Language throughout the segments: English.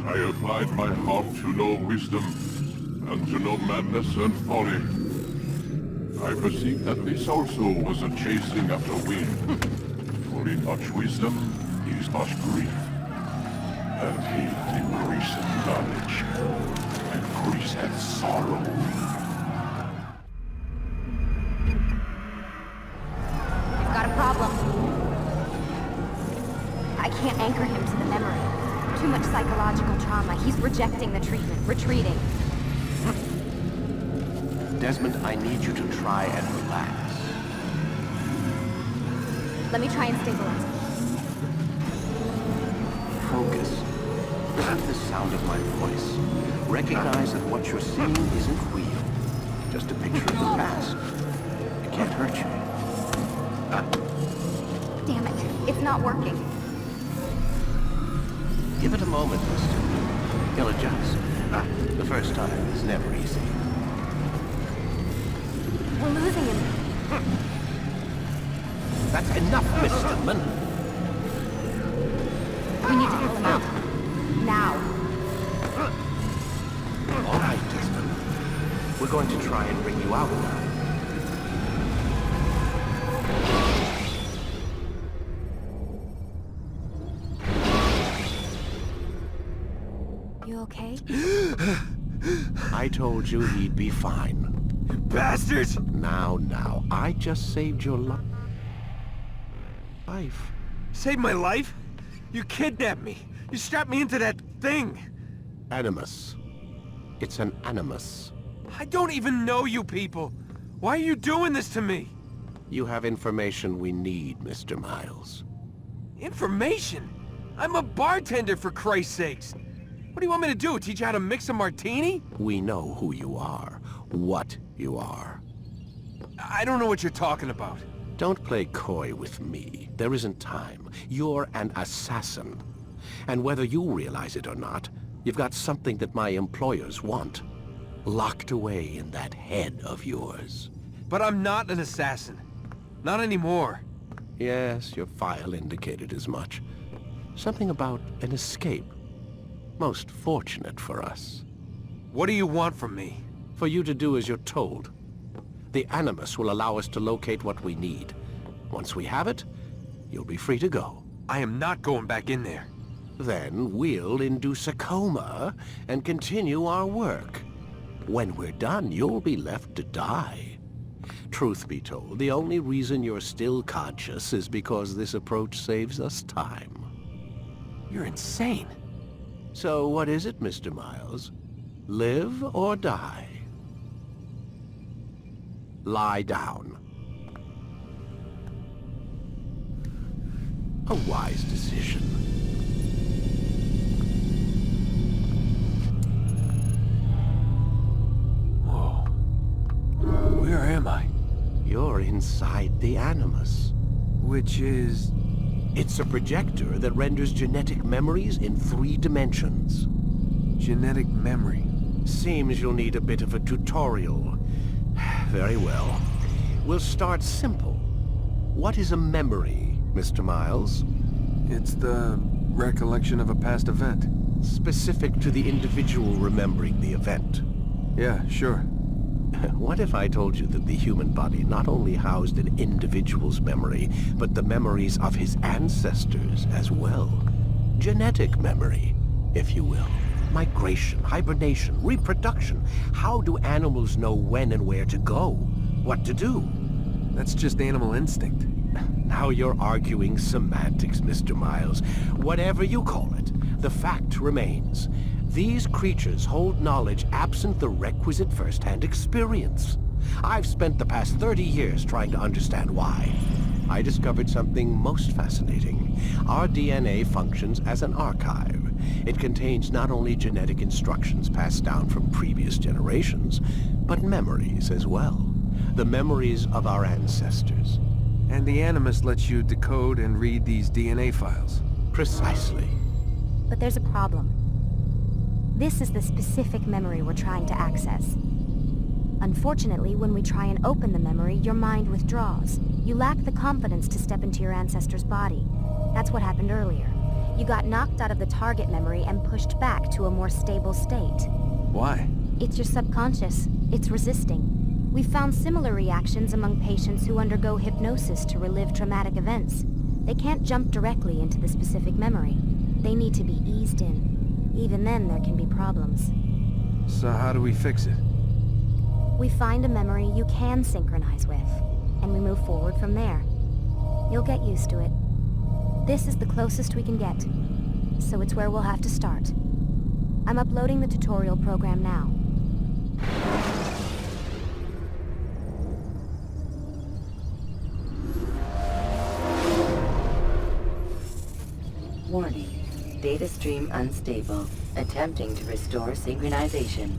I applied my heart to know wisdom, and to know madness and folly. I perceived that this also was a chasing after wind. For in much wisdom is much grief, and he that increaseth knowledge increaseth sorrow. We've got a problem. I can't anchor him to the memory. Too much psychological trauma. He's rejecting the treatment, retreating. Desmond, I need you to try and relax. Let me try and stabilize him. Focus. Listen to the sound of my voice. Recognize that what you're seeing isn't real. Just a picture of the past. It can't hurt you. Damn it. It's not working. Give it a moment, mister. He'll adjust. The first time is never easy. We're losing him. That's enough, Miss Stillman. We need to pull him out. Now. All right, Desmond. We're going to try and bring you out now. You okay? I told you he'd be fine. Bastards! Now, I just saved your life. Saved my life? You kidnapped me. You strapped me into that thing. Animus. It's an animus. I don't even know you people. Why are you doing this to me? You have information we need, Mr. Miles. Information? I'm a bartender, for Christ's sakes. What do you want me to do? Teach you how to mix a martini? We know who you are. What you are. I don't know what you're talking about. Don't play coy with me. There isn't time. You're an assassin. And whether you realize it or not, you've got something that my employers want. Locked away in that head of yours. But I'm not an assassin. Not anymore. Yes, your file indicated as much. Something about an escape. Most fortunate for us. What do you want from me? For you to do as you're told. The Animus will allow us to locate what we need. Once we have it, you'll be free to go. I am not going back in there. Then we'll induce a coma and continue our work. When we're done, you'll be left to die. Truth be told, the only reason you're still conscious is because this approach saves us time. You're insane. So what is it, Mr. Miles? Live or die? Lie down. A wise decision. Whoa. Where am I? You're inside the Animus. Which is... It's a projector that renders genetic memories in 3 dimensions. genetic memory. Seems you'll need a bit of a tutorial. Very well. We'll start simple. What is a memory, Mr. Miles? It's the recollection of a past event. Specific to the individual remembering the event. Yeah, sure. What if I told you that the human body not only housed an individual's memory, but the memories of his ancestors as well? Genetic memory, if you will. Migration, hibernation, reproduction. How do animals know when and where to go? What to do? That's just animal instinct. Now you're arguing semantics, Mr. Miles. Whatever you call it, the fact remains. These creatures hold knowledge absent the requisite first-hand experience. I've spent the past 30 years trying to understand why. I discovered something most fascinating. Our DNA functions as an archive. It contains not only genetic instructions passed down from previous generations, but memories as well. The memories of our ancestors. And the Animus lets you decode and read these DNA files. Precisely. But there's a problem. This is the specific memory we're trying to access. Unfortunately, when we try and open the memory, your mind withdraws. You lack the confidence to step into your ancestor's body. That's what happened earlier. You got knocked out of the target memory and pushed back to a more stable state. Why? It's your subconscious. It's resisting. We've found similar reactions among patients who undergo hypnosis to relive traumatic events. They can't jump directly into the specific memory. They need to be eased in. Even then, there can be problems. So how do we fix it? We find a memory you can synchronize with, and we move forward from there. You'll get used to it. This is the closest we can get, so it's where we'll have to start. I'm uploading the tutorial program now. Warning. Data stream unstable. Attempting to restore synchronization.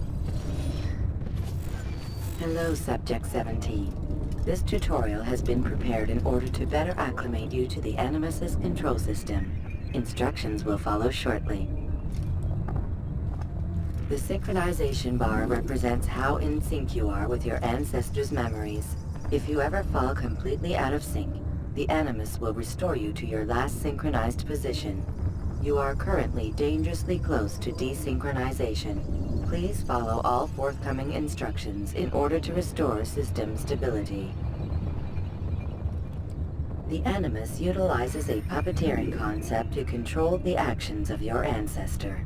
Hello, Subject 17. This tutorial has been prepared in order to better acclimate you to the Animus's control system. Instructions will follow shortly. The synchronization bar represents how in sync you are with your ancestors' memories. If you ever fall completely out of sync, the Animus will restore you to your last synchronized position. You are currently dangerously close to desynchronization. Please follow all forthcoming instructions in order to restore system stability. The Animus utilizes a puppeteering concept to control the actions of your ancestor.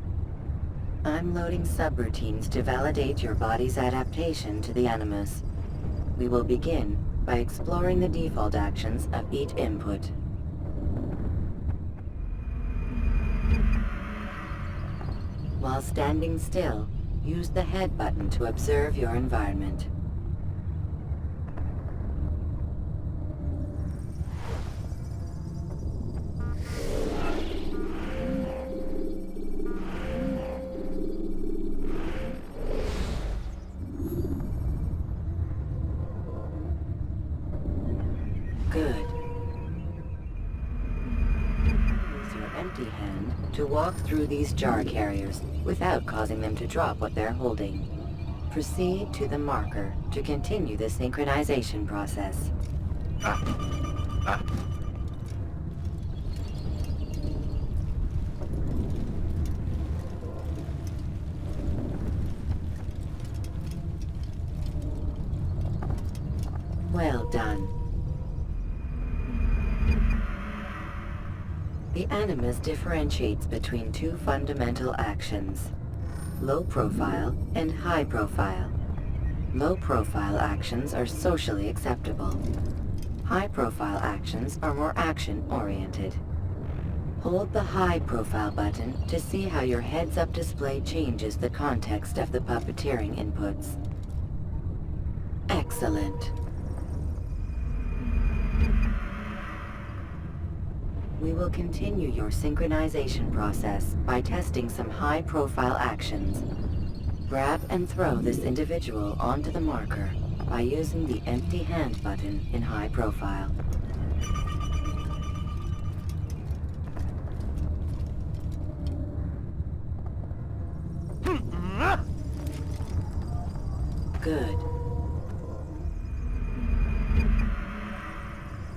I'm loading subroutines to validate your body's adaptation to the Animus. We will begin by exploring the default actions of each input. While standing still, use the head button to observe your environment. Good. Use your empty hand to walk through these jar carriers without causing them to drop what they're holding. Proceed to the marker to continue the synchronization process. Well done. The Animus differentiates between two fundamental actions: low profile and high profile. Low profile actions are socially acceptable. High profile actions are more action-oriented. Hold the high profile button to see how your heads-up display changes the context of the puppeteering inputs. Excellent. We will continue your synchronization process by testing some high-profile actions. Grab and throw this individual onto the marker by using the empty hand button in high profile. Good.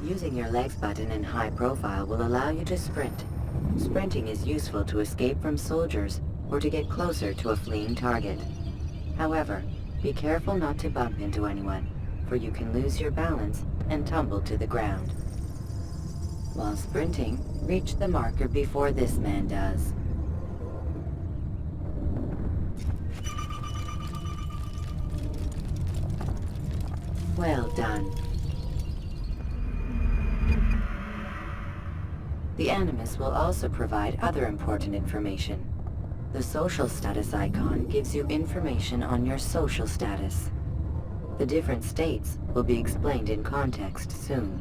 Using your legs button in high profile will allow you to sprint. Sprinting is useful to escape from soldiers or to get closer to a fleeing target. However, be careful not to bump into anyone, for you can lose your balance and tumble to the ground. While sprinting, reach the marker before this man does. Well done. The Animus will also provide other important information. The social status icon gives you information on your social status. The different states will be explained in context soon.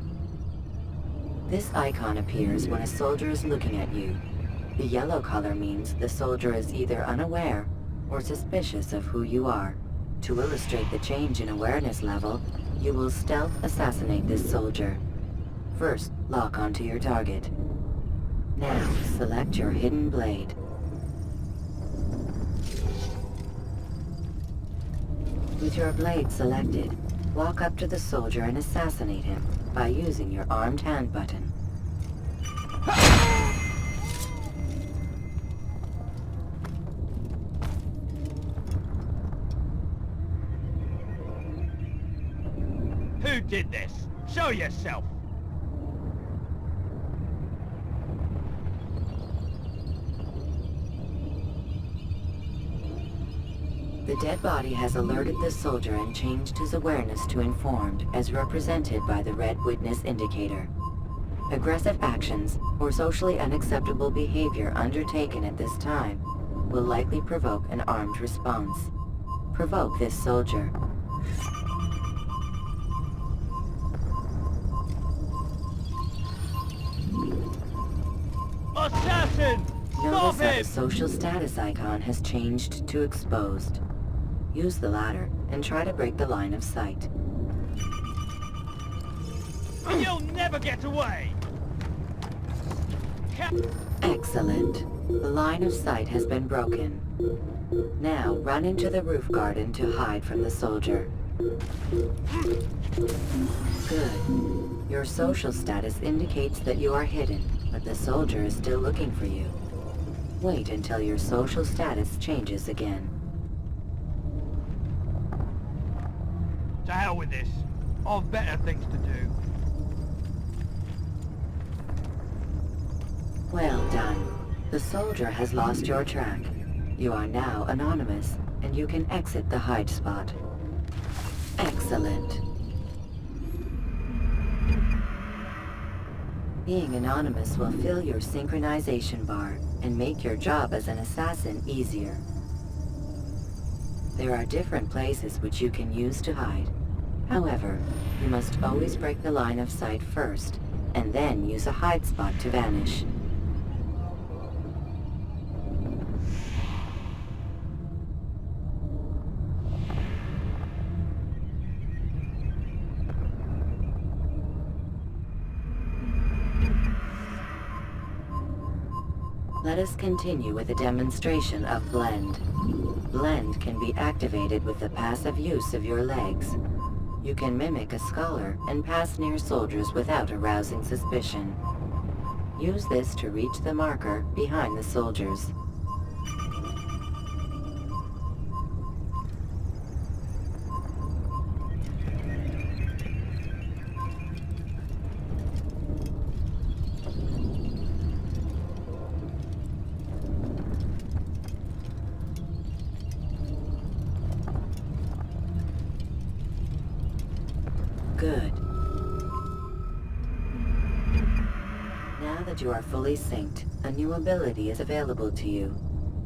This icon appears when a soldier is looking at you. The yellow color means the soldier is either unaware or suspicious of who you are. To illustrate the change in awareness level, you will stealth assassinate this soldier. First, lock onto your target. Now, select your hidden blade. With your blade selected, walk up to the soldier and assassinate him by using your armed hand button. did this? Show yourself! The dead body has alerted the soldier and changed his awareness to informed, as represented by the red witness indicator. Aggressive actions or socially unacceptable behavior undertaken at this time will likely provoke an armed response. Provoke this soldier. Assassin! Notice Stop how the him! social status icon has changed to exposed. Use the ladder and try to break the line of sight. You'll never get away! Excellent. The line of sight has been broken. Now run into the roof garden to hide from the soldier. Good. Your social status indicates that you are hidden, but the soldier is still looking for you. Wait until your social status changes again. To hell with this. I've better things to do. Well done. The soldier has lost your track. You are now anonymous, and you can exit the hide spot. Excellent. Being anonymous will fill your synchronization bar and make your job as an assassin easier. There are different places which you can use to hide. However, you must always break the line of sight first, and then use a hide spot to vanish. Let us continue with a demonstration of Blend. Blend can be activated with the passive use of your legs. You can mimic a scholar and pass near soldiers without arousing suspicion. Use this to reach the marker behind the soldiers. Good. Now that you are fully synced, a new ability is available to you.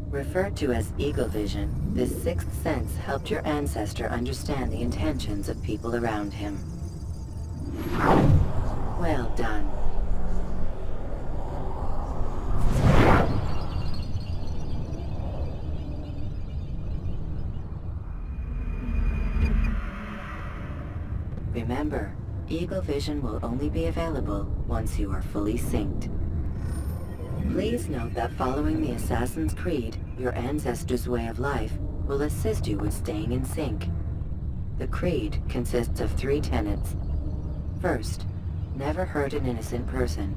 Referred to as Eagle Vision, this sixth sense helped your ancestor understand the intentions of people around him. Well done. Remember, Eagle Vision will only be available once you are fully synced. Please note that following the Assassin's Creed, your ancestors' way of life will assist you with staying in sync. The Creed consists of 3 tenets. First, never hurt an innocent person.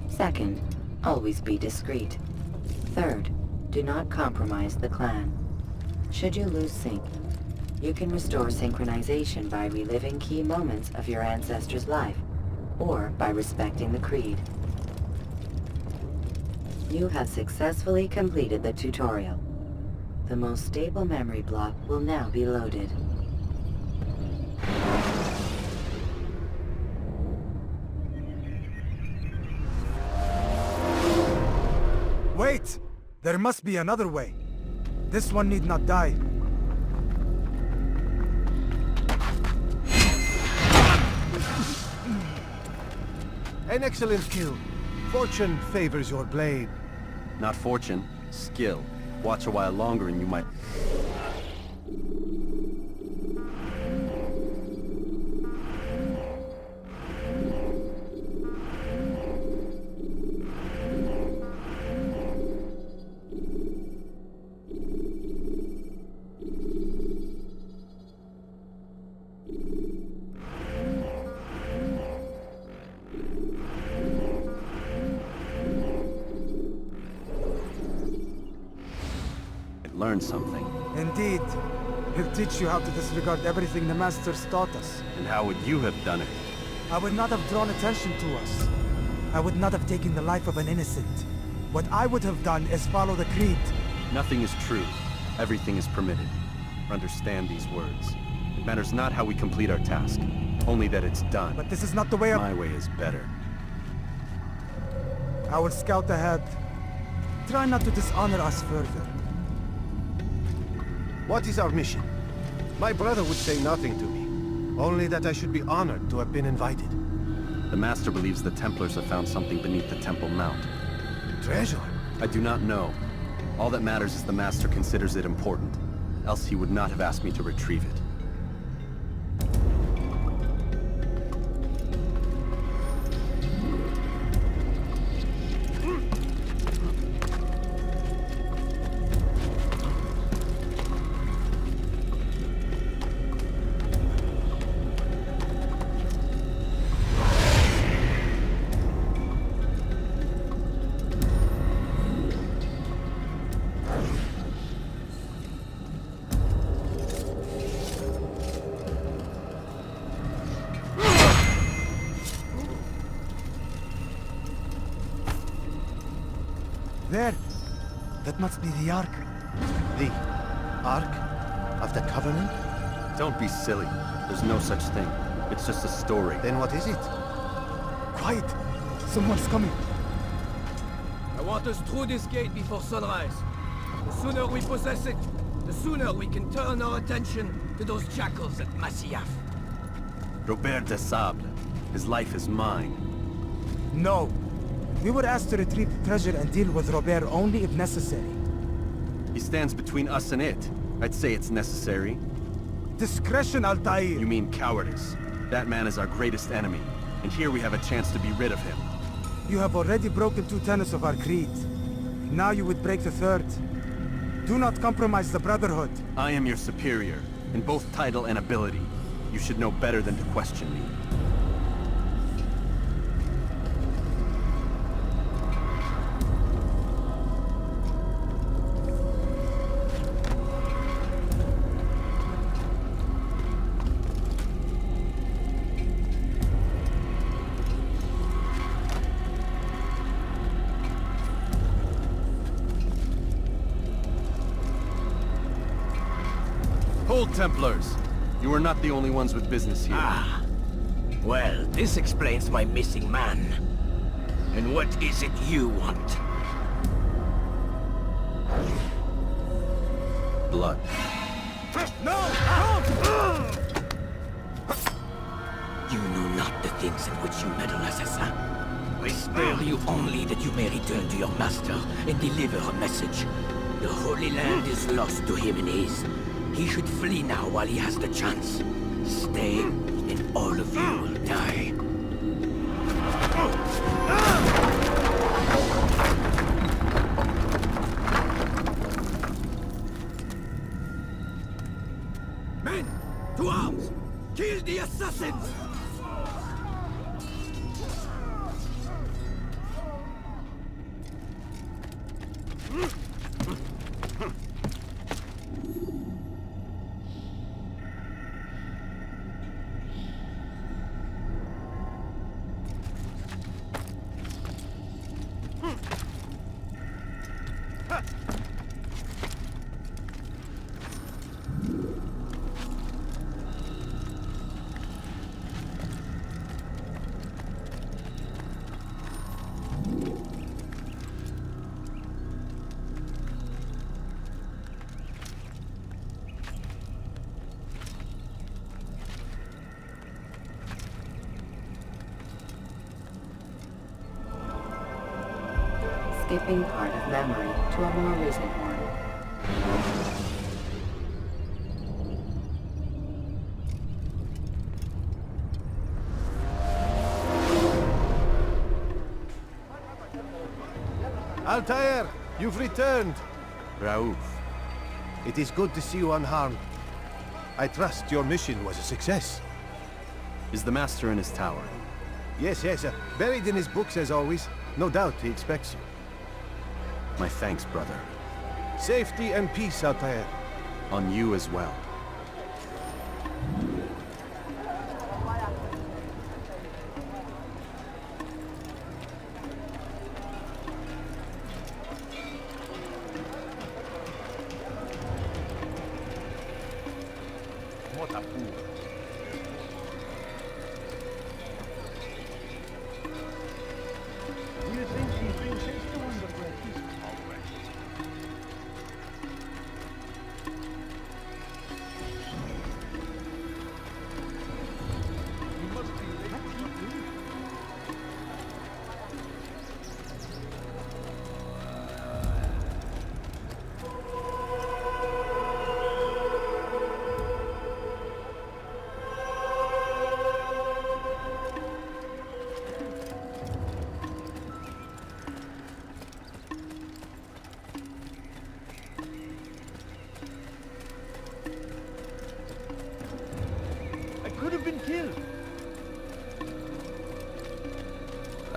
Second, always be discreet. Third, do not compromise the clan. Should you lose sync, you can restore synchronization by reliving key moments of your ancestor's life, or by respecting the Creed. You have successfully completed the tutorial. The most stable memory block will now be loaded. Wait! There must be another way. This one need not die. An excellent kill. Fortune favors your blade. Not fortune, skill. Watch a while longer and you might... learn something. Indeed. He'll teach you how to disregard everything the Masters taught us. And how would you have done it? I would not have drawn attention to us. I would not have taken the life of an innocent. What I would have done is follow the creed. Nothing is true. Everything is permitted. Understand these words. It matters not how we complete our task, only that it's done. But this is not the way of... My way is better. I will scout ahead. Try not to dishonor us further. What is our mission? My brother would say nothing to me. Only that I should be honored to have been invited. The Master believes the Templars have found something beneath the Temple Mount. Treasure? I do not know. All that matters is the Master considers it important. Else he would not have asked me to retrieve it. There! That must be the Ark. The Ark of the Covenant? Don't be silly. There's no such thing. It's just a story. Then what is it? Quiet! Someone's coming. I want us through this gate before sunrise. The sooner we possess it, the sooner we can turn our attention to those jackals at Masyaf. Robert de Sable. His life is mine. No. We were asked to retrieve the treasure and deal with Robert only if necessary. He stands between us and it. I'd say it's necessary. Discretion, Altaïr! You mean cowardice. That man is our greatest enemy, and here we have a chance to be rid of him. You have already broken 2 tenets of our creed. Now you would break the 3rd. Do not compromise the Brotherhood. I am your superior, in both title and ability. You should know better than to question me. Hold, Templars! You are not the only ones with business here. Ah. Well, this explains my missing man. And what is it you want? Blood. No! You know not the things in which you meddle, assassin. I spare you only that you may return to your master and deliver a message. The Holy Land is lost to him and his. He should flee now while he has the chance. Stay, and all of you will die. Men, to arms! Kill the assassins! Skipping part of memory to a more recent one. Altaïr, you've returned. Raouf. It is good to see you unharmed. I trust your mission was a success. Is the Master in his tower? Yes, buried in his books as always. No doubt he expects you. My thanks, brother. Safety and peace, Altaïr. On you as well.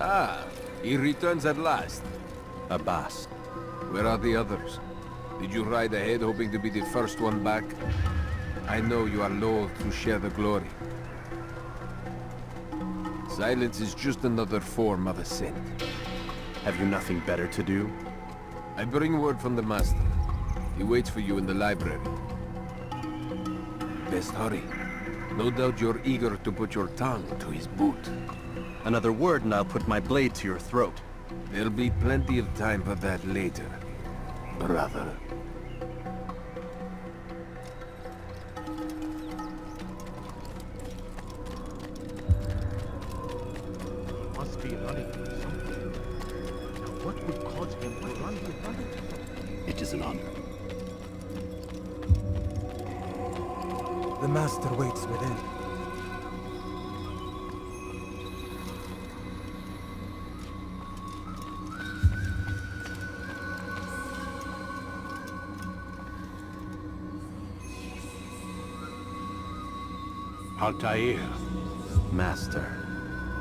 Ah, he returns at last. Abbas. Where are the others? Did you ride ahead hoping to be the first one back? I know you are loath to share the glory. Silence is just another form of assent. Have you nothing better to do? I bring word from the Master. He waits for you in the library. Best hurry. No doubt you're eager to put your tongue to his boot. Another word and I'll put my blade to your throat. There'll be plenty of time for that later, brother. He must be running from something. Now what would cause him to run from something? It is an honor. The Master waits within. Altaïr, Master.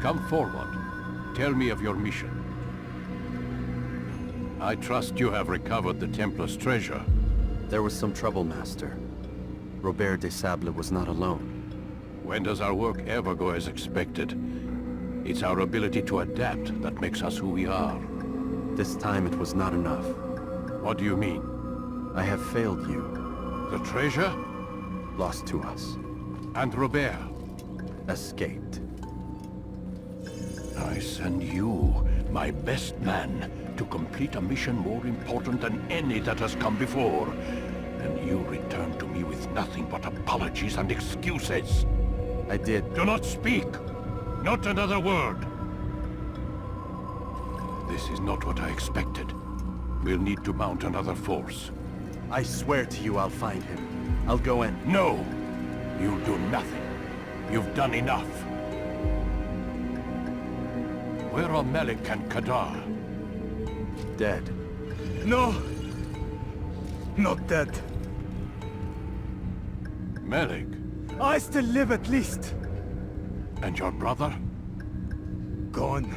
come forward. Tell me of your mission. I trust you have recovered the Templar's treasure. There was some trouble, Master. Robert de Sable was not alone. When does our work ever go as expected? It's our ability to adapt that makes us who we are. This time it was not enough. What do you mean? I have failed you. The treasure? Lost to us. And Robert? Escaped. I send you, my best man, to complete a mission more important than any that has come before. And you return to me with nothing but apologies and excuses. I did. Do not speak! Not another word! This is not what I expected. We'll need to mount another force. I swear to you I'll find him. I'll go in. No! You'll do nothing. You've done enough. Where are Melik and Kadar? Dead. No! Not dead. Melik? I still live at least. And your brother? Gone.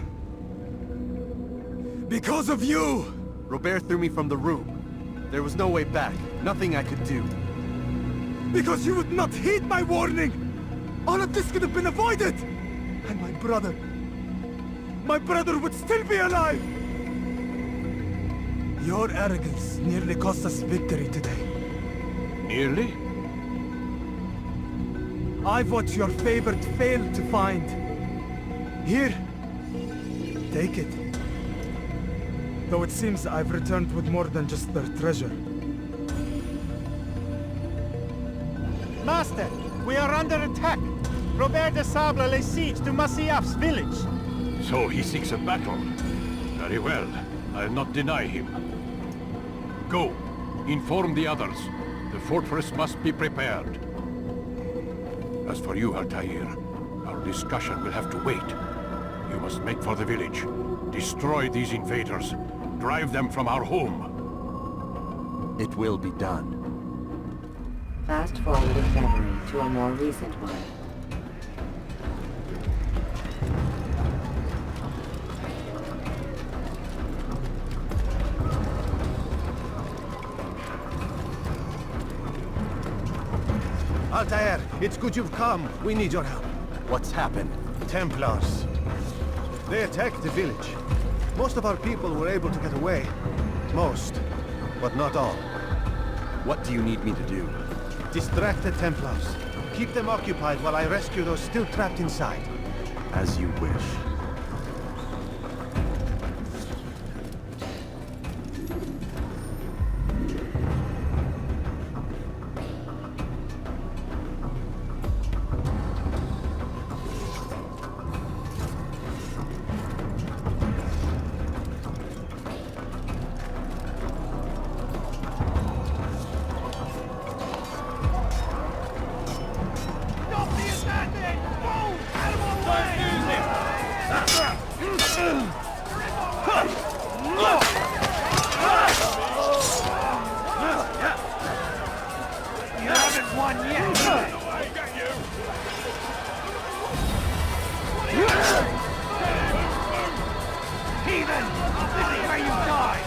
Because of you! Robert threw me from the room. There was no way back. Nothing I could do. Because you would not heed my warning! All of this could have been avoided! And my brother would still be alive! Your arrogance nearly cost us victory today. Nearly? I've what your favored failed to find. Here, take it. Though it seems I've returned with more than just their treasure. Master, we are under attack. Robert de Sable lays siege to Masyaf's village. So he seeks a battle. Very well. I'll not deny him. Go. Inform the others. The fortress must be prepared. As for you, Altaïr, our discussion will have to wait. You must make for the village. Destroy these invaders. Drive them from our home. It will be done. Fast forwarding memory to a more recent one. Altaïr, it's good you've come. We need your help. What's happened? Templars. They attacked the village. Most of our people were able to get away. Most, but not all. What do you need me to do? Distract the Templars. Keep them occupied while I rescue those still trapped inside. As you wish. heathen! This is where you die!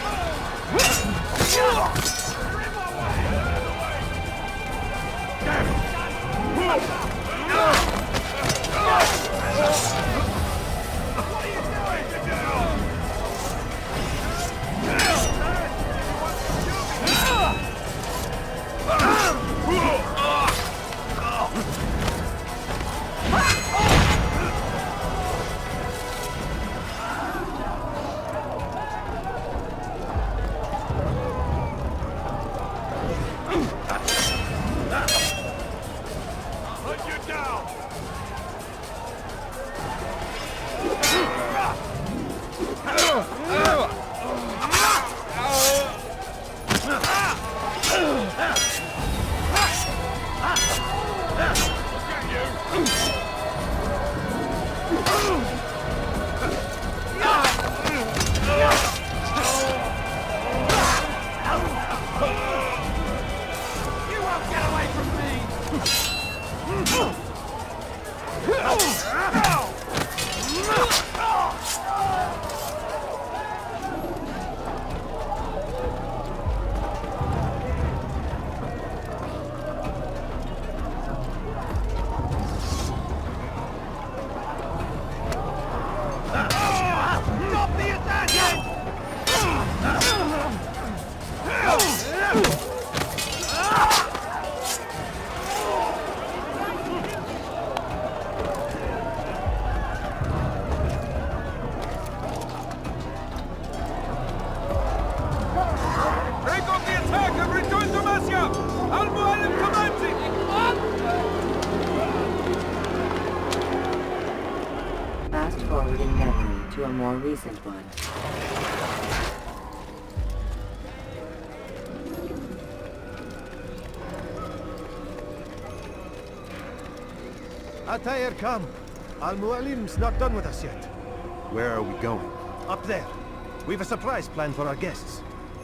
Fast-forwarding memory to a more recent one. Altaïr, come. Al-Mualim's not done with us yet. Where are we going? Up there. We've a surprise planned for our guests.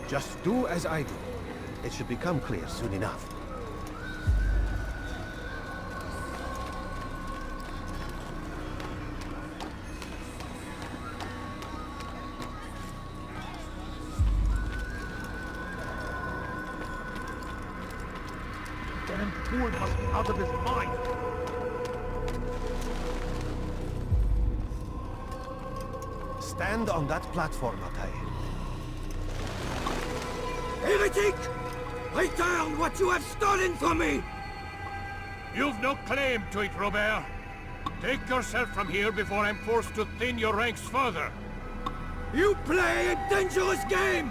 Just do as I do. It should become clear soon enough. Damn fool must be out of his mind! Stand on that platform, Altaïr. Heretic! Return what you have stolen from me! You've no claim to it, Robert. Take yourself from here before I'm forced to thin your ranks further. You play a dangerous game!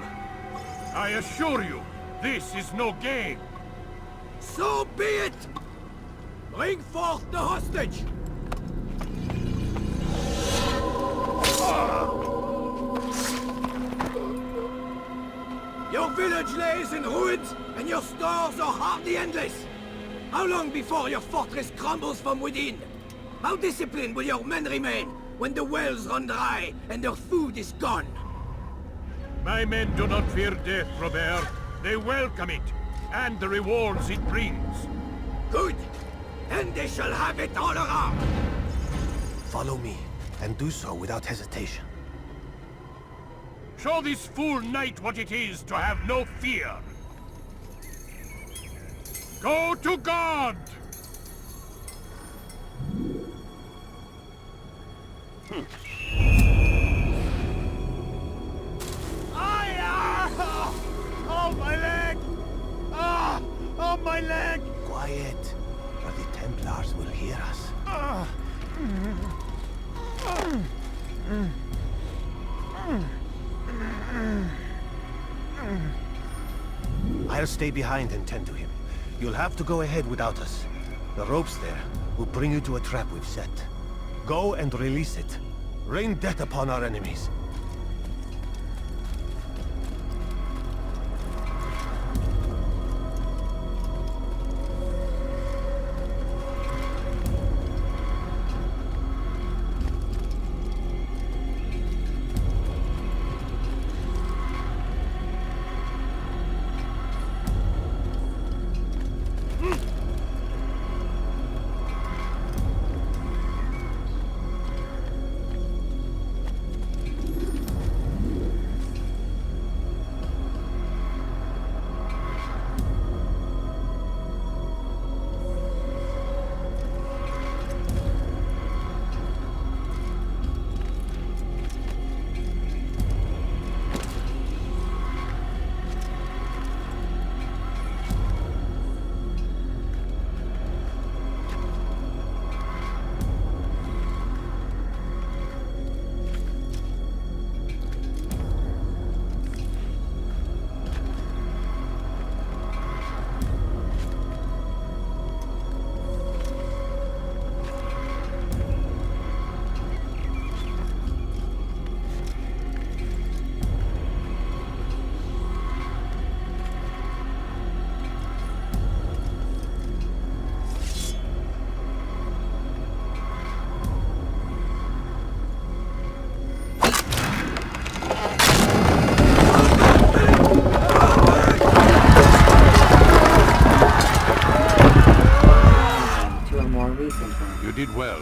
I assure you, this is no game. So be it! Bring forth the hostage! Your village lays in ruins, and your stores are hardly endless. How long before your fortress crumbles from within? How disciplined will your men remain when the wells run dry and their food is gone? My men do not fear death, Robert. They welcome it, and the rewards it brings. Good! Then they shall have it all around! Follow me, and do so without hesitation. Show this fool knight what it is to have no fear. Go to God! Oh, my leg! Ah! Oh, my leg! Quiet, or the Templars will hear us. I'll stay behind and tend to him. You'll have to go ahead without us. The ropes there will bring you to a trap we've set. Go and release it. Rain death upon our enemies.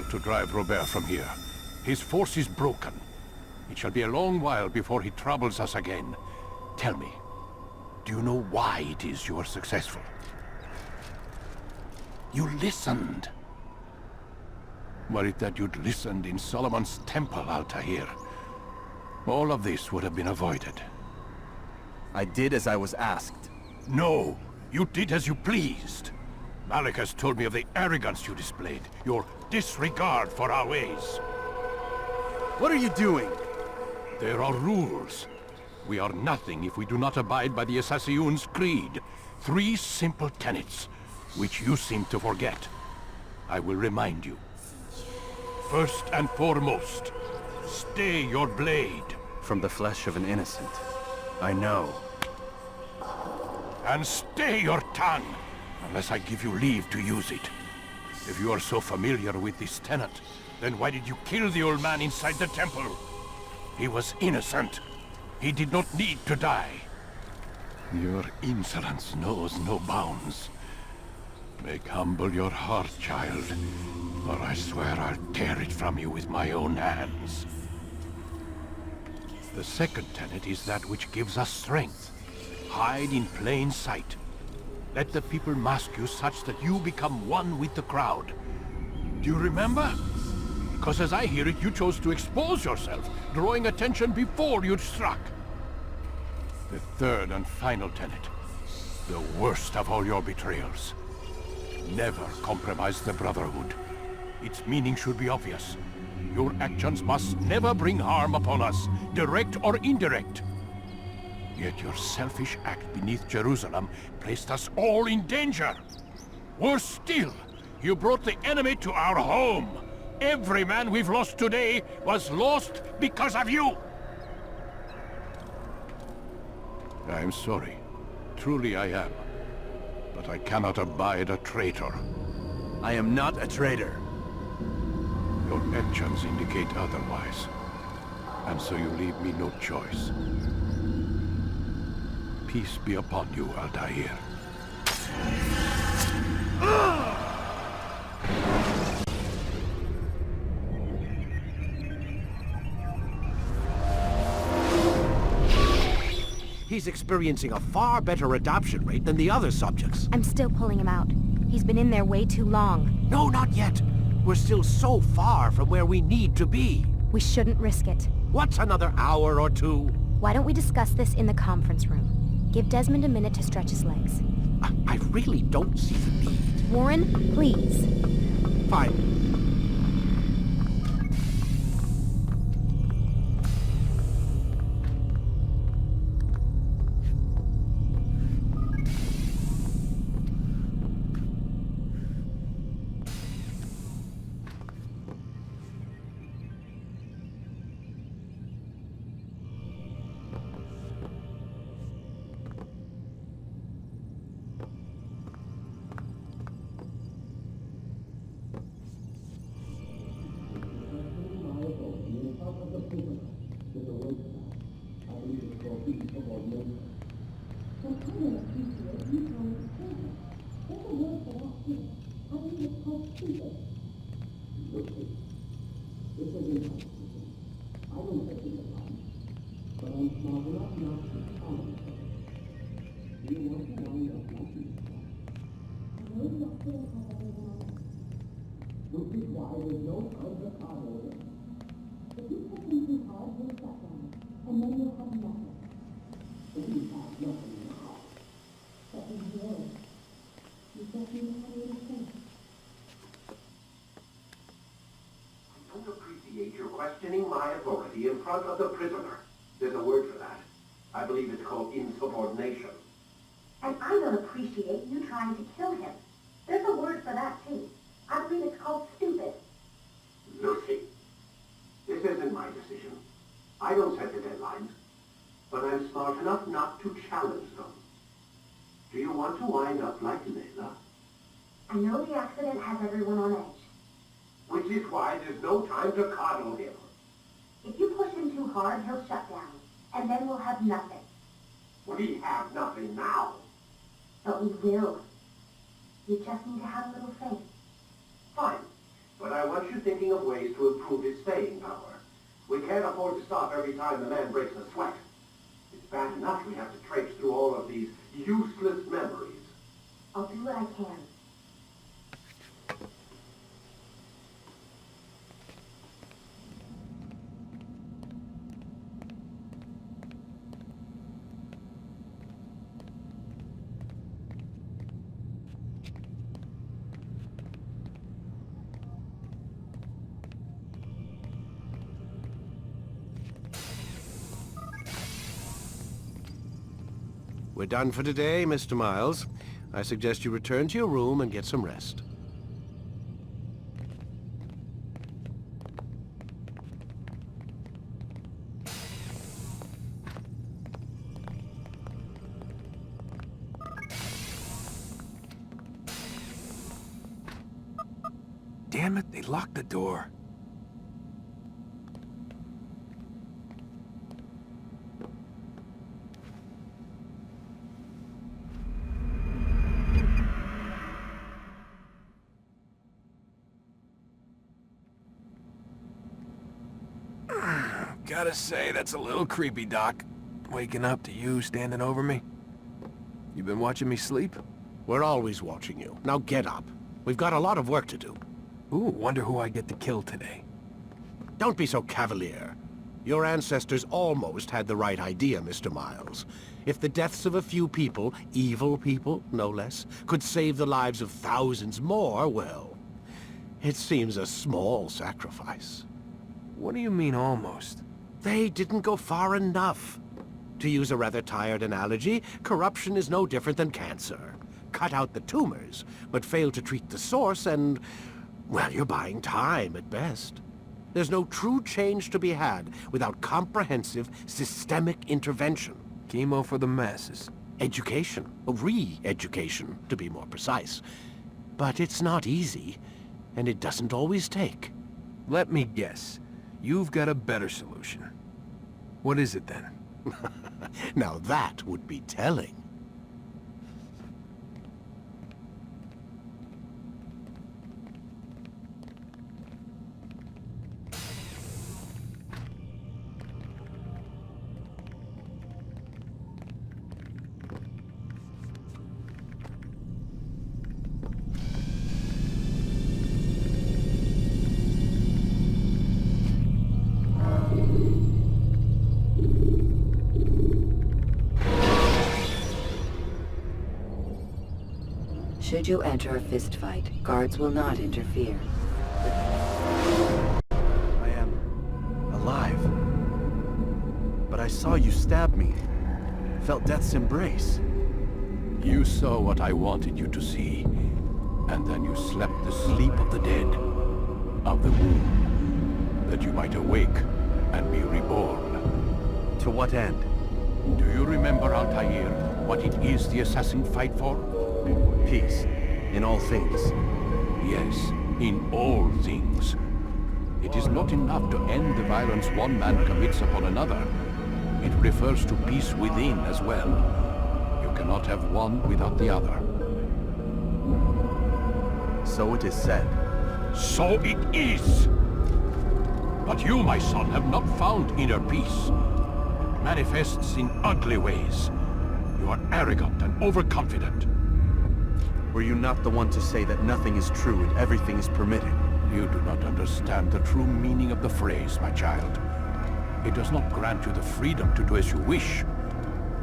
to drive Robert from here. His force is broken. It shall be a long while before he troubles us again. Tell me, do you know why it is you are successful? You listened. Were it that you'd listened in Solomon's temple, Altaïr, all of this would have been avoided. I did as I was asked. No, you did as you pleased. Malik has told me of the arrogance you displayed, your disregard for our ways. What are you doing? There are rules. We are nothing if we do not abide by the Assassins' creed. 3 simple tenets, which you seem to forget. I will remind you. First and foremost, stay your blade. From the flesh of an innocent. I know. And stay your tongue, unless I give you leave to use it. If you are so familiar with this tenet, then why did you kill the old man inside the temple? He was innocent. He did not need to die. Your insolence knows no bounds. Make humble your heart, child, or I swear I'll tear it from you with my own hands. The second tenet is that which gives us strength. Hide in plain sight. Let the people mask you such that you become one with the crowd. Do you remember? Because as I hear it, you chose to expose yourself, drawing attention before you'd struck. The third and final tenet. The worst of all your betrayals. Never compromise the Brotherhood. Its meaning should be obvious. Your actions must never bring harm upon us, direct or indirect. Yet your selfish act beneath Jerusalem placed us all in danger. Worse still, you brought the enemy to our home. Every man we've lost today was lost because of you. I'm sorry. Truly I am. But I cannot abide a traitor. I am not a traitor. Your actions indicate otherwise. And so you leave me no choice. Peace be upon you, Altaïr. He's experiencing a far better adoption rate than the other subjects. I'm still pulling him out. He's been in there way too long. No, not yet. We're still so far from where we need to be. We shouldn't risk it. What's another hour or 2? Why don't we discuss this in the conference room? Give Desmond a minute to stretch his legs. I really don't see the need. Warren, please. Fine. Questioning my authority in front of the prisoner. There's a word for that. I believe it's called insubordination. And I don't appreciate you trying to kill him. There's a word for that, too. I believe it's called stupid. Lucy, this isn't my decision. I don't set the deadlines. But I'm smart enough not to challenge them. Do you want to wind up like Layla? I know the accident has everyone on edge. Which is why there's no time to coddle him. If you push him too hard, he'll shut down. And then we'll have nothing. We have nothing now. But we will. You just need to have a little faith. Fine. But I want you thinking of ways to improve his staying power. We can't afford to stop every time the man breaks a sweat. It's bad enough we have to traipse through all of these useless memories. I'll do what I can. We're done for today, Mr. Miles. I suggest you return to your room and get some rest. Damn it, they locked the door. Gotta say, that's a little creepy, Doc. Waking up to you standing over me. You been watching me sleep? We're always watching you. Now get up. We've got a lot of work to do. Ooh, wonder who I get to kill today. Don't be so cavalier. Your ancestors almost had the right idea, Mr. Miles. If the deaths of a few people, evil people, no less, could save the lives of thousands more, well, it seems a small sacrifice. What do you mean, almost? They didn't go far enough. To use a rather tired analogy, corruption is no different than cancer. Cut out the tumors, but fail to treat the source and, well, you're buying time at best. There's no true change to be had without comprehensive, systemic intervention. Chemo for the masses. Education. Re-education, to be more precise. But it's not easy, and it doesn't always take. Let me guess. You've got a better solution. What is it, then? Now that would be telling. Should you enter a fistfight, guards will not interfere. I am alive. But I saw you stab me. Felt death's embrace. You saw what I wanted you to see, and then you slept the sleep of the dead, of the womb, that you might awake and be reborn. To what end? Do you remember, Altaïr, what it is the assassins fight for? Peace. In all things. Yes, in all things. It is not enough to end the violence one man commits upon another. It refers to peace within as well. You cannot have one without the other. So it is said. So it is! But you, my son, have not found inner peace. It manifests in ugly ways. You are arrogant and overconfident. Were you not the one to say that nothing is true and everything is permitted? You do not understand the true meaning of the phrase, my child. It does not grant you the freedom to do as you wish.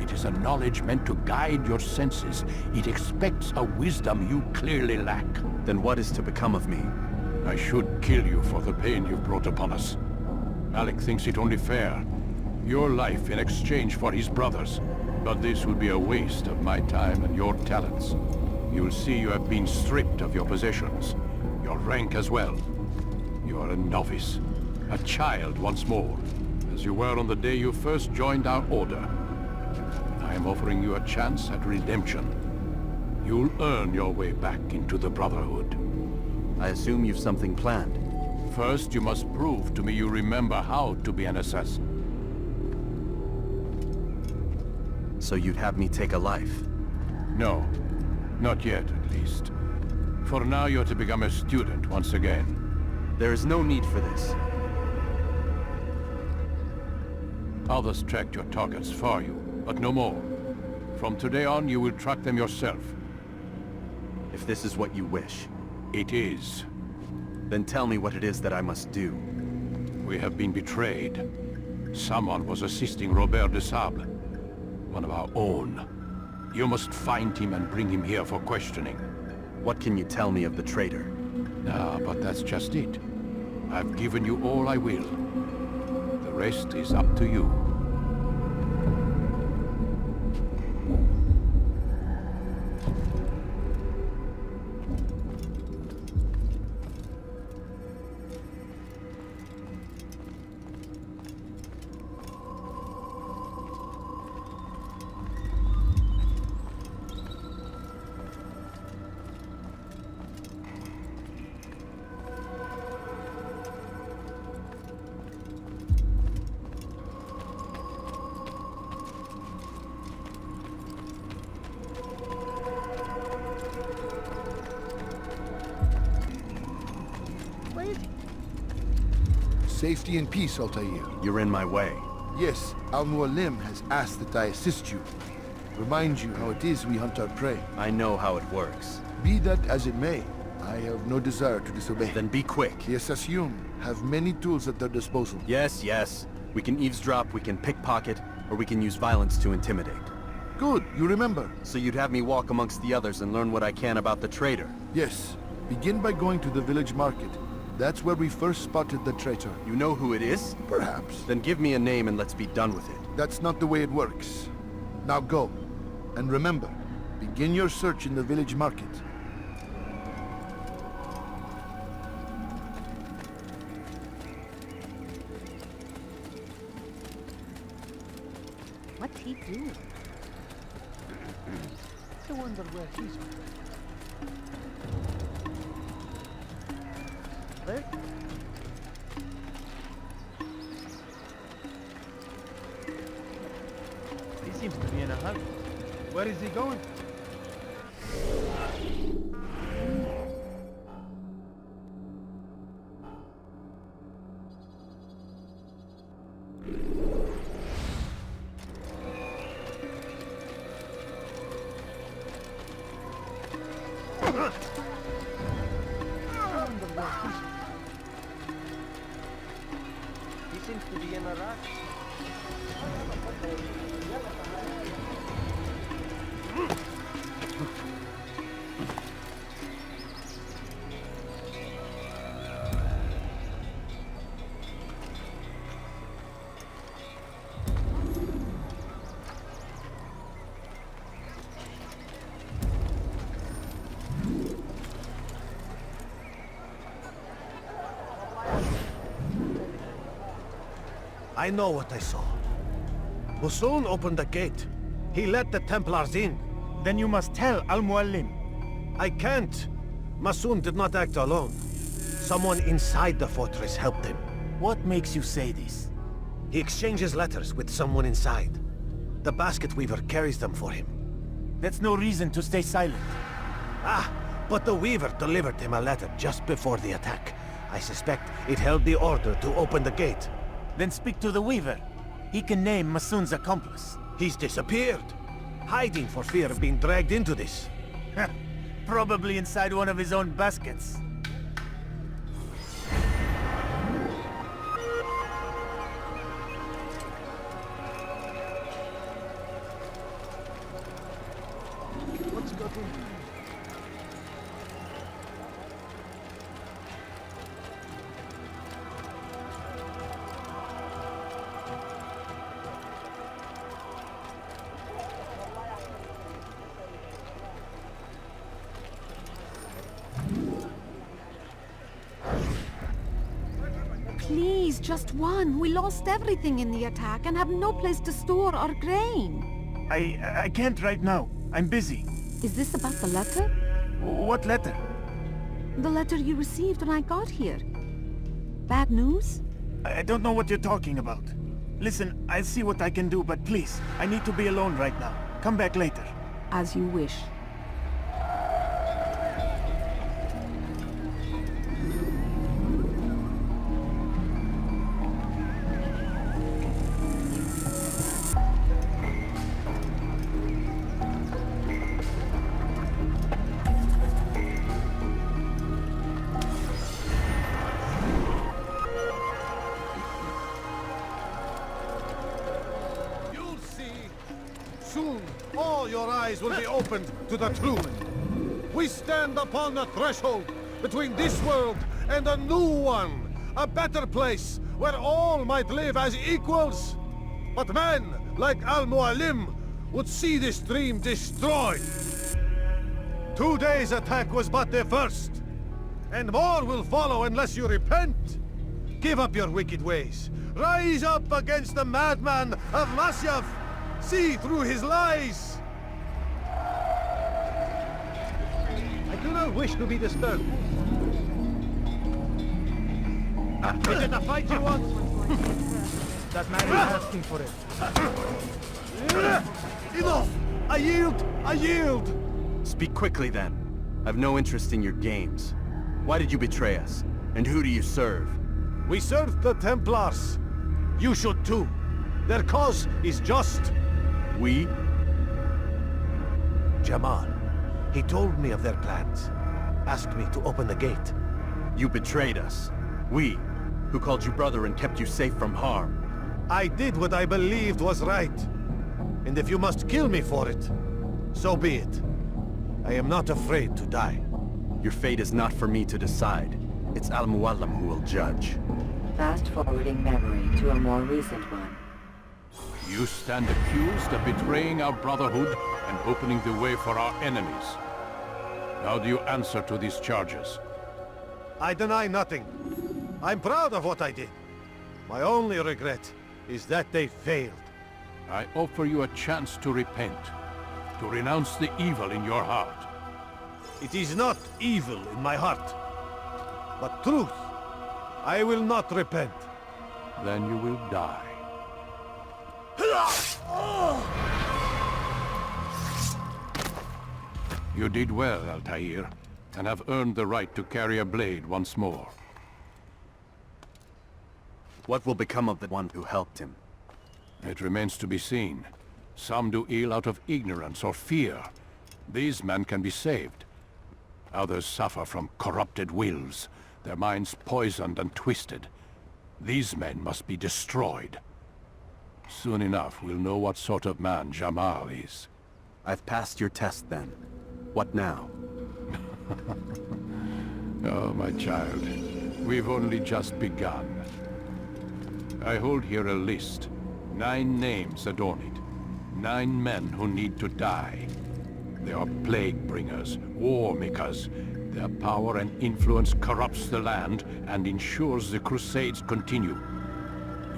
It is a knowledge meant to guide your senses. It expects a wisdom you clearly lack. Then what is to become of me? I should kill you for the pain you've brought upon us. Alec thinks it only fair. Your life in exchange for his brother's. But this would be a waste of my time and your talents. You'll see you have been stripped of your possessions. Your rank as well. You are a novice. A child once more. As you were on the day you first joined our order. I am offering you a chance at redemption. You'll earn your way back into the Brotherhood. I assume you've something planned. First, you must prove to me you remember how to be an assassin. So you'd have me take a life? No. Not yet, at least. For now, you're to become a student once again. There is no need for this. Others tracked your targets for you, but no more. From today on, you will track them yourself. If this is what you wish. It is. Then tell me what it is that I must do. We have been betrayed. Someone was assisting Robert de Sable, one of our own. You must find him and bring him here for questioning. What can you tell me of the traitor? Ah, but that's just it. I've given you all I will. The rest is up to you. Safety and peace, Altaïr. You're in my way. Yes, Al-Mualim has asked that I assist you. Remind you how it is we hunt our prey. I know how it works. Be that as it may, I have no desire to disobey. Then be quick. The Assassins have many tools at their disposal. Yes, yes. We can eavesdrop, we can pickpocket, or we can use violence to intimidate. Good, you remember. So you'd have me walk amongst the others and learn what I can about the traitor? Yes. Begin by going to the village market. That's where we first spotted the traitor. You know who it is? Perhaps. Then give me a name and let's be done with it. That's not the way it works. Now go. And remember, begin your search in the village market. What's he doing? I wonder where he's going. Where? He seems to be in a hurry. Where is he going? He seems to be in a rush. I know what I saw. Masoon opened the gate. He let the Templars in. Then you must tell Al-Mualim. I can't. Masoon did not act alone. Someone inside the fortress helped him. What makes you say this? He exchanges letters with someone inside. The basket weaver carries them for him. That's no reason to stay silent. Ah, but the weaver delivered him a letter just before the attack. I suspect it held the order to open the gate. Then speak to the weaver. He can name Masoon's accomplice. He's disappeared. Hiding for fear of being dragged into this. Probably inside one of his own baskets. What's got him? Please, just one. We lost everything in the attack and have no place to store our grain. I can't right now. I'm busy. Is this about the letter? What letter? The letter you received when I got here. Bad news? I don't know what you're talking about. Listen, I'll see what I can do, but please, I need to be alone right now. Come back later. As you wish. soon, all your eyes will be opened to the truth. We stand upon the threshold between this world and a new one, a better place where all might live as equals. But men like Al-Mualim would see this dream destroyed. Today's attack was but the first, and more will follow unless you repent. Give up your wicked ways. Rise up against the madman of Masyaf. See through his lies. I do not wish to be disturbed. Is it a fight you want? That man is asking for it. Enough! I yield! I yield! Speak quickly then. I've no interest in your games. Why did you betray us? And who do you serve? We serve the Templars. You should too. Their cause is just. We? Jamal. He told me of their plans. Asked me to open the gate. You betrayed us. We, who called you brother and kept you safe from harm. I did what I believed was right. And if you must kill me for it, so be it. I am not afraid to die. Your fate is not for me to decide. It's Al-Mualim who will judge. Fast-forwarding memory to a more recent one. You stand accused of betraying our Brotherhood and opening the way for our enemies. How do you answer to these charges? I deny nothing. I'm proud of what I did. My only regret is that they failed. I offer you a chance to repent, to renounce the evil in your heart. It is not evil in my heart, but truth. I will not repent. Then you will die. You did well, Altaïr, and have earned the right to carry a blade once more. What will become of the one who helped him? It remains to be seen. Some do ill out of ignorance or fear. These men can be saved. Others suffer from corrupted wills, their minds poisoned and twisted. These men must be destroyed. Soon enough, we'll know what sort of man Jamal is. I've passed your test then. What now? Oh, my child. We've only just begun. I hold here a list. 9 names adorn it. 9 men who need to die. They are plague bringers, war makers. Their power and influence corrupts the land and ensures the Crusades continue.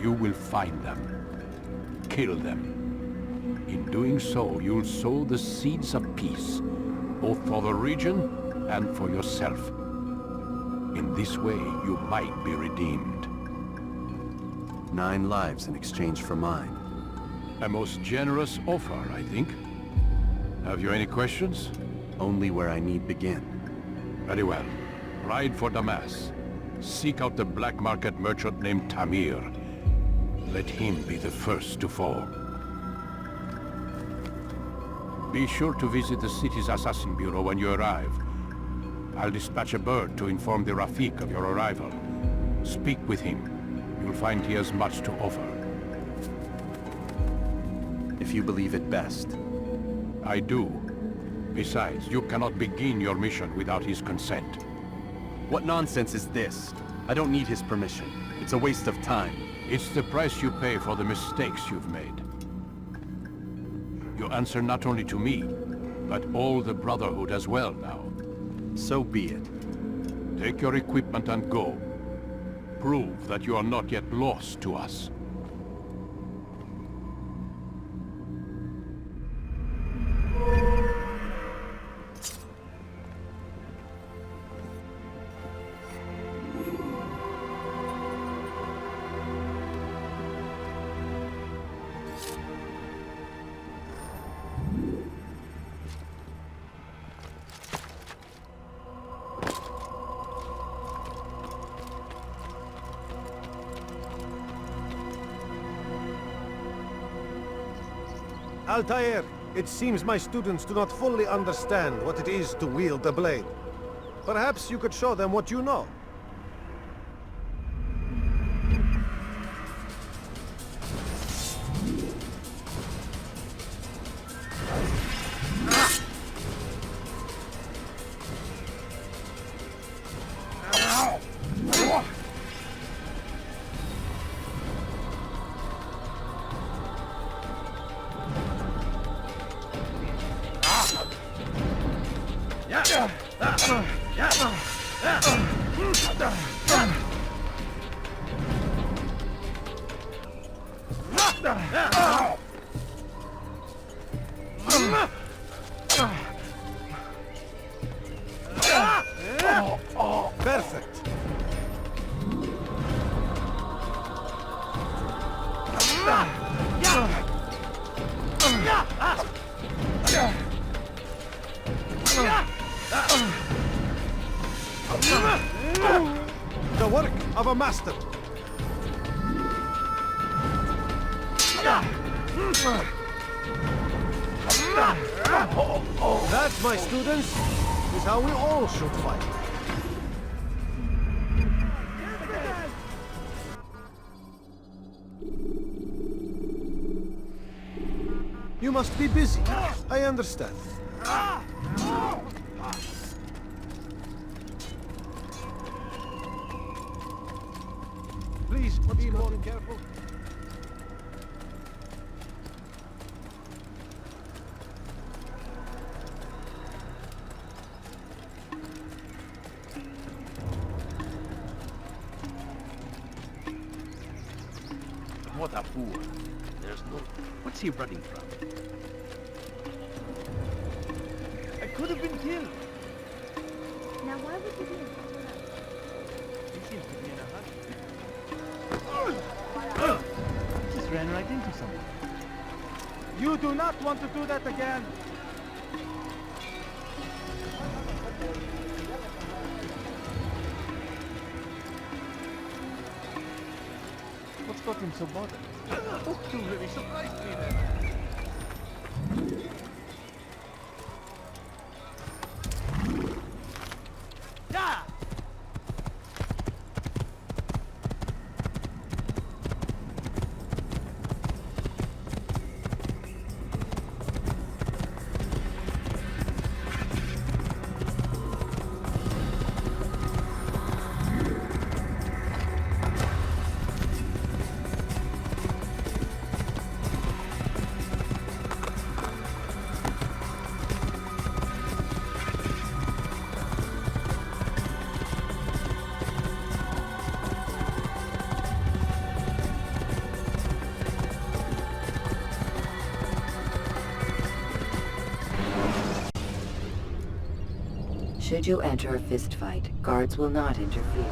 You will find them. Kill them. In doing so, you'll sow the seeds of peace, both for the region and for yourself. In this way, you might be redeemed. 9 lives in exchange for mine. A most generous offer, I think. Have you any questions? Only where I need begin. Very well. Ride for Damas. Seek out the black market merchant named Tamir. Let him be the first to fall. Be sure to visit the city's assassin bureau when you arrive. I'll dispatch a bird to inform the Rafik of your arrival. Speak with him. You'll find he has much to offer. If you believe it best. I do. Besides, you cannot begin your mission without his consent. What nonsense is this? I don't need his permission. It's a waste of time. It's the price you pay for the mistakes you've made. You answer not only to me, but all the Brotherhood as well now. So be it. Take your equipment and go. Prove that you are not yet lost to us. Altaïr, it seems my students do not fully understand what it is to wield the blade. Perhaps you could show them what you know. Perfect. The work of a master. That, my students, is how we all should fight. You must be busy. I understand. Please, be more careful. What a fool. There's no... What's he running from? I could have been killed. Now why would you do this? He seems to be in a hurry. Just ran right into someone. You do not want to do that again. What's got him so bothered? Oh, you really surprised me then. Yeah! Should you enter a fistfight, guards will not interfere.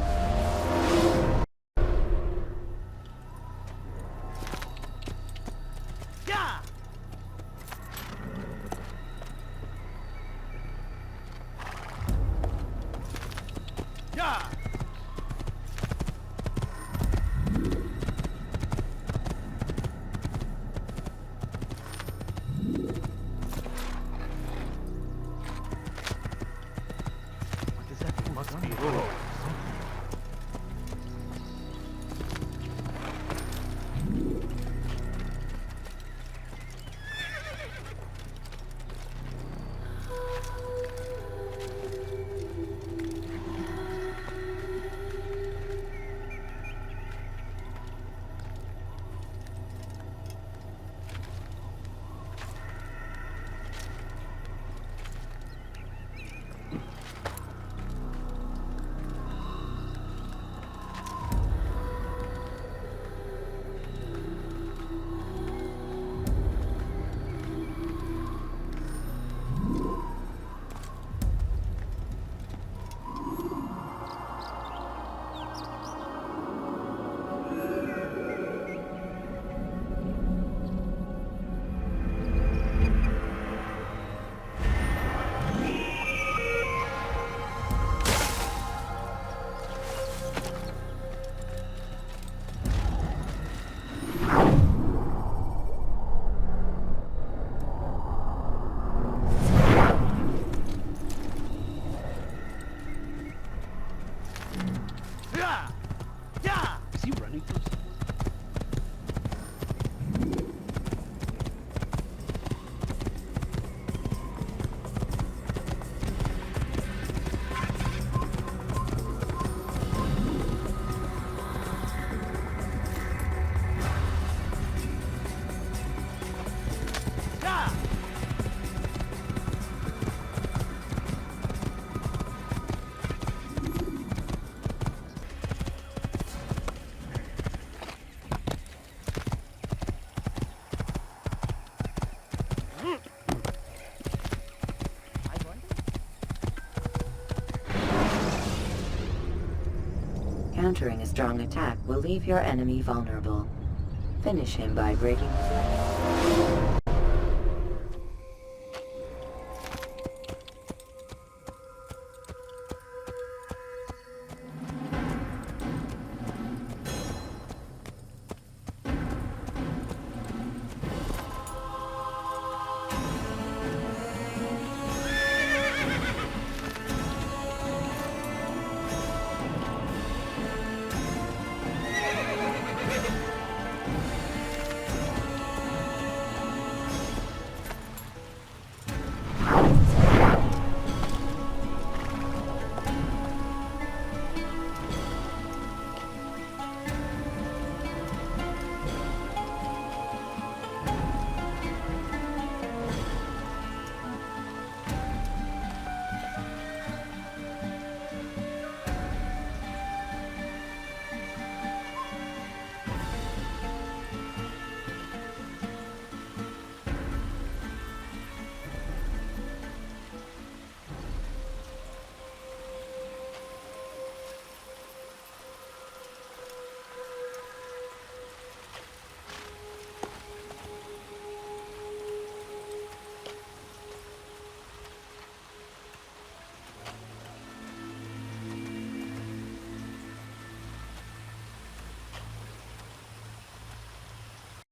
Countering a strong attack will leave your enemy vulnerable. Finish him by breaking...